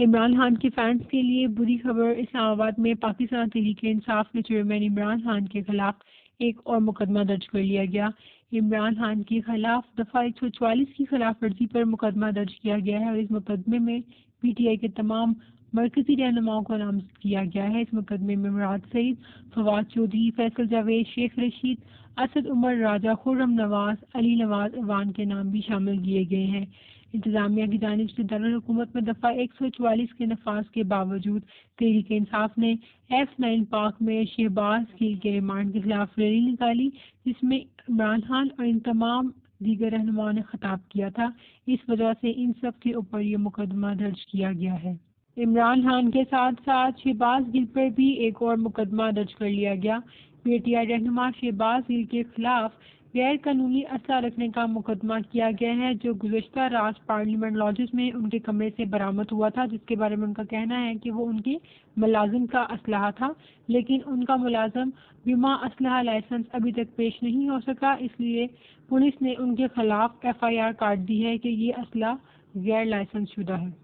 عمران خان کے فینس کے لیے بری خبر، اسلام آباد میں پاکستان تحریک انصاف کے چیئرمین عمران خان کے خلاف ایک اور مقدمہ درج کر لیا گیا۔ عمران خان کے خلاف دفعہ 144 کی خلاف ورزی پر مقدمہ درج کیا گیا ہے اور اس مقدمے میں پی ٹی آئی کے تمام مرکزی رہنماؤں کو نامزد کیا گیا ہے۔ اس مقدمے میں مراد سعید، فواد چودھری، فیصل جاوید، شیخ رشید، اسد عمر راجہ، خرم نواز، علی نواز ایوان کے نام بھی شامل کیے گئے ہیں۔ انتظامیہ کی جانب سے دارالحکومت میں دفعہ 144 کے نفاذ کے باوجود تحریک انصاف نے F9 پارک میں شہباز کے ریمانڈ کے خلاف ریلی نکالی، جس میں عمران خان اور ان تمام دیگر رہنماؤں نے خطاب کیا تھا۔ اس وجہ سے ان سب کے اوپر یہ مقدمہ درج کیا گیا ہے۔ عمران خان کے ساتھ ساتھ شہباز گل پر بھی ایک اور مقدمہ درج کر لیا گیا۔ پی ٹی آئی رہنما شہباز گل کے خلاف غیر قانونی اسلحہ رکھنے کا مقدمہ کیا گیا ہے، جو گزشتہ رات پارلیمنٹ لاجز میں ان کے کمرے سے برآمد ہوا تھا، جس کے بارے میں ان کا کہنا ہے کہ وہ ان کے ملازم کا اسلحہ تھا، لیکن ان کا ملازم بما اسلحہ لائسنس ابھی تک پیش نہیں ہو سکا، اس لیے پولیس نے ان کے خلاف FIR کاٹ دی ہے کہ یہ اسلحہ غیر لائسنس شدہ ہے۔